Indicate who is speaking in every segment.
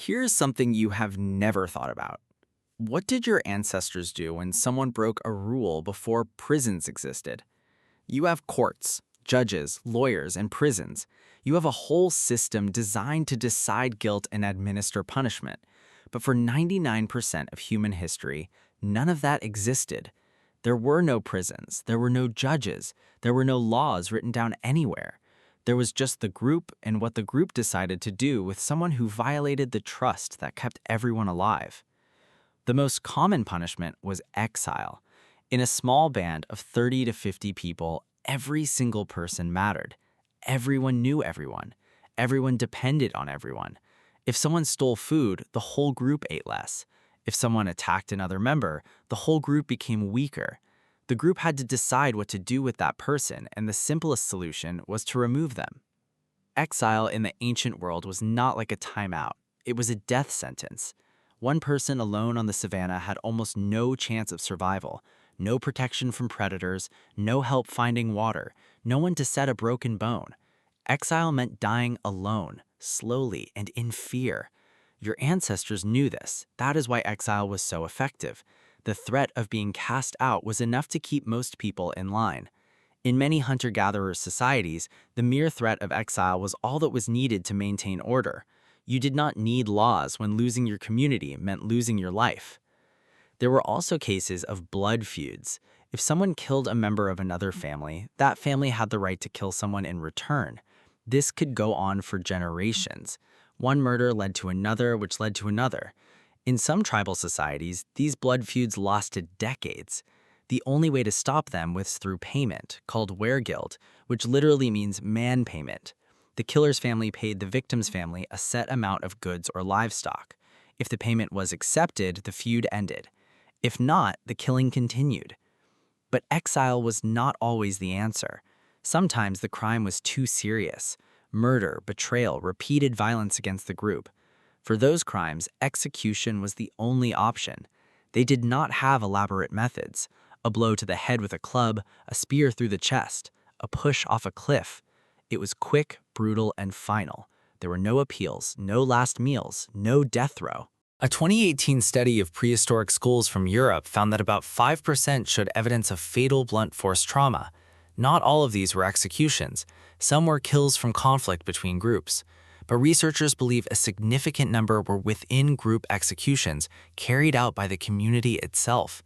Speaker 1: Here's something you have never thought about. What did your ancestors do when someone broke a rule before prisons existed? You have courts, judges, lawyers, and prisons. You have a whole system designed to decide guilt and administer punishment. But for 99% of human history, none of that existed. There were no prisons, there were no judges, there were no laws written down anywhere. There was just the group and what the group decided to do with someone who violated the trust that kept everyone alive. The most common punishment was exile. In a small band of 30 to 50 people, every single person mattered. Everyone knew everyone. Everyone depended on everyone. If someone stole food, the whole group ate less. If someone attacked another member, the whole group became weaker. The group had to decide what to do with that person, and the simplest solution was to remove them. Exile in the ancient world was not like a timeout. It was a death sentence. One person alone on the savannah had almost no chance of survival, no protection from predators, no help finding water, no one to set a broken bone. Exile meant dying alone, slowly, and in fear. Your ancestors knew this. That is why exile was so effective. The threat of being cast out was enough to keep most people in line. In many hunter-gatherer societies, the mere threat of exile was all that was needed to maintain order. You did not need laws when losing your community meant losing your life. There were also cases of blood feuds. If someone killed a member of another family, that family had the right to kill someone in return. This could go on for generations. One murder led to another, which led to another. In some tribal societies, these blood feuds lasted decades. The only way to stop them was through payment, called weregild, which literally means man payment. The killer's family paid the victim's family a set amount of goods or livestock. If the payment was accepted, the feud ended. If not, the killing continued. But exile was not always the answer. Sometimes the crime was too serious. Murder, betrayal, repeated violence against the group. For those crimes, execution was the only option. They did not have elaborate methods. A blow to the head with a club, a spear through the chest, a push off a cliff. It was quick, brutal, and final. There were no appeals, no last meals, no death row. A 2018 study of prehistoric schools from Europe found that about 5% showed evidence of fatal blunt force trauma. Not all of these were executions. Some were kills from conflict between groups. But researchers believe a significant number were within-group executions carried out by the community itself.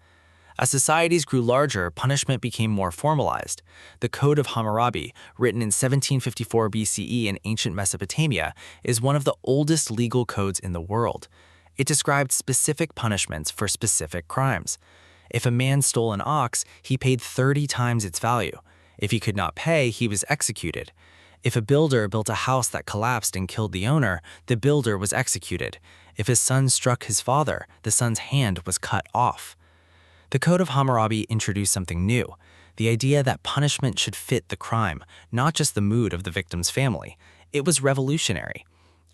Speaker 1: As societies grew larger, punishment became more formalized. The Code of Hammurabi, written in 1754 BCE in ancient Mesopotamia, is one of the oldest legal codes in the world. It described specific punishments for specific crimes. If a man stole an ox, he paid 30 times its value. If he could not pay, he was executed. If a builder built a house that collapsed and killed the owner, the builder was executed. If his son struck his father, the son's hand was cut off. The Code of Hammurabi introduced something new, the idea that punishment should fit the crime, not just the mood of the victim's family. It was revolutionary.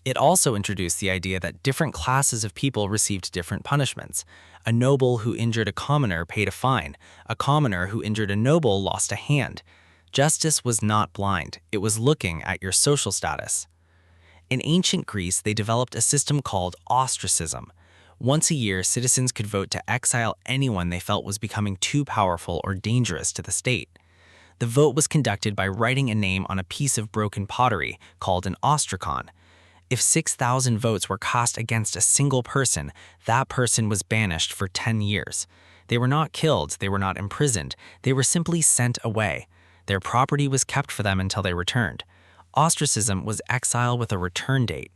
Speaker 1: It also introduced the idea that different classes of people received different punishments. A noble who injured a commoner paid a fine. A commoner who injured a noble lost a hand. Justice was not blind. It was looking at your social status. In ancient Greece, they developed a system called ostracism. Once a year, citizens could vote to exile anyone they felt was becoming too powerful or dangerous to the state. The vote was conducted by writing a name on a piece of broken pottery called an ostracon. If 6,000 votes were cast against a single person, that person was banished for 10 years. They were not killed, they were not imprisoned, they were simply sent away. Their property was kept for them until they returned. Ostracism was exile with a return date.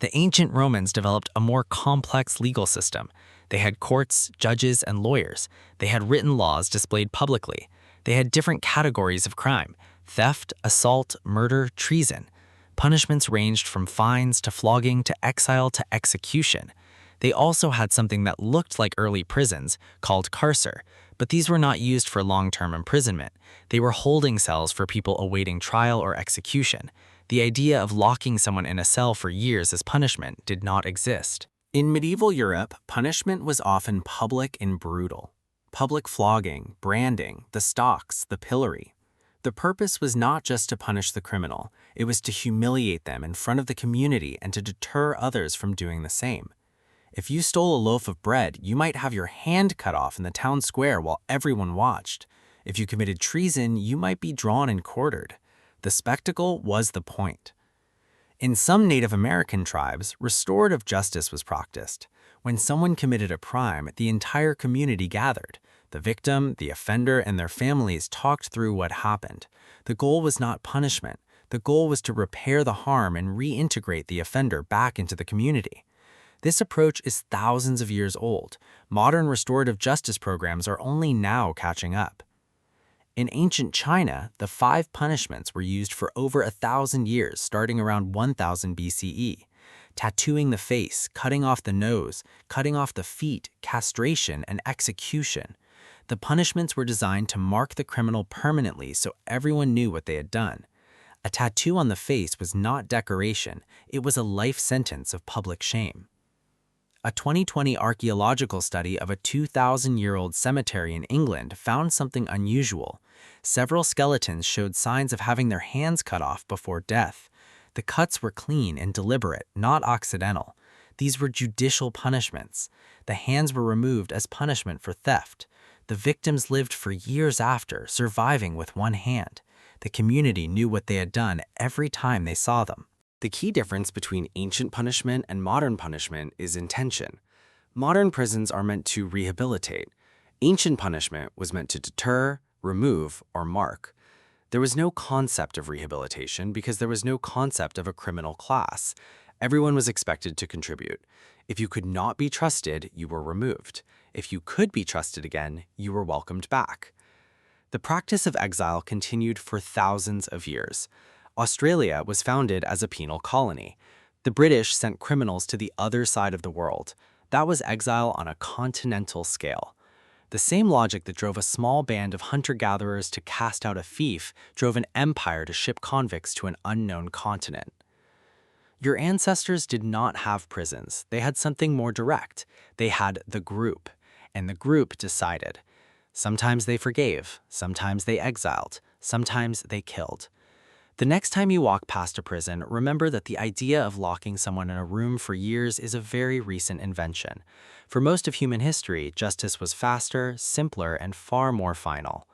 Speaker 1: The ancient Romans developed a more complex legal system. They had courts, judges, and lawyers. They had written laws displayed publicly. They had different categories of crime: theft, assault, murder, treason. Punishments ranged from fines to flogging to exile to execution. They also had something that looked like early prisons, called carcer, but these were not used for long-term imprisonment. They were holding cells for people awaiting trial or execution. The idea of locking someone in a cell for years as punishment did not exist. In medieval Europe, punishment was often public and brutal. Public flogging, branding, the stocks, the pillory. The purpose was not just to punish the criminal, it was to humiliate them in front of the community and to deter others from doing the same. If you stole a loaf of bread, you might have your hand cut off in the town square while everyone watched. If you committed treason, you might be drawn and quartered. The spectacle was the point. In some Native American tribes, restorative justice was practiced. When someone committed a crime, the entire community gathered. The victim, the offender, and their families talked through what happened. The goal was not punishment. The goal was to repair the harm and reintegrate the offender back into the community. This approach is thousands of years old. Modern restorative justice programs are only now catching up. In ancient China, the 5 punishments were used for over 1,000 years, starting around 1000 BCE. Tattooing the face, cutting off the nose, cutting off the feet, castration, and execution. The punishments were designed to mark the criminal permanently so everyone knew what they had done. A tattoo on the face was not decoration, it was a life sentence of public shame. A 2020 archaeological study of a 2,000-year-old cemetery in England found something unusual. Several skeletons showed signs of having their hands cut off before death. The cuts were clean and deliberate, not accidental. These were judicial punishments. The hands were removed as punishment for theft. The victims lived for years after, surviving with one hand. The community knew what they had done every time they saw them. The key difference between ancient punishment and modern punishment is intention. Modern prisons are meant to rehabilitate. Ancient punishment was meant to deter, remove, or mark. There was no concept of rehabilitation because there was no concept of a criminal class. Everyone was expected to contribute. If you could not be trusted, you were removed. If you could be trusted again, you were welcomed back. The practice of exile continued for thousands of years. Australia was founded as a penal colony. The British sent criminals to the other side of the world. That was exile on a continental scale. The same logic that drove a small band of hunter-gatherers to cast out a fief drove an empire to ship convicts to an unknown continent. Your ancestors did not have prisons. They had something more direct. They had the group, and the group decided. Sometimes they forgave, sometimes they exiled, sometimes they killed. The next time you walk past a prison, remember that the idea of locking someone in a room for years is a very recent invention. For most of human history, justice was faster, simpler, and far more final.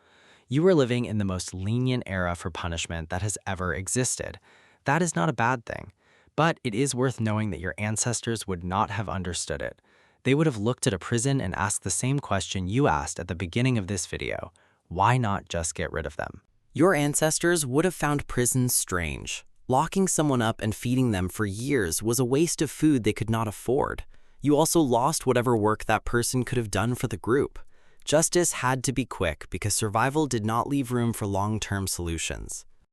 Speaker 1: You are living in the most lenient era for punishment that has ever existed. That is not a bad thing, but it is worth knowing that your ancestors would not have understood it. They would have looked at a prison and asked the same question you asked at the beginning of this video: why not just get rid of them? Your ancestors would have found prisons strange. Locking someone up and feeding them for years was a waste of food they could not afford. You also lost whatever work that person could have done for the group. Justice had to be quick because survival did not leave room for long-term solutions.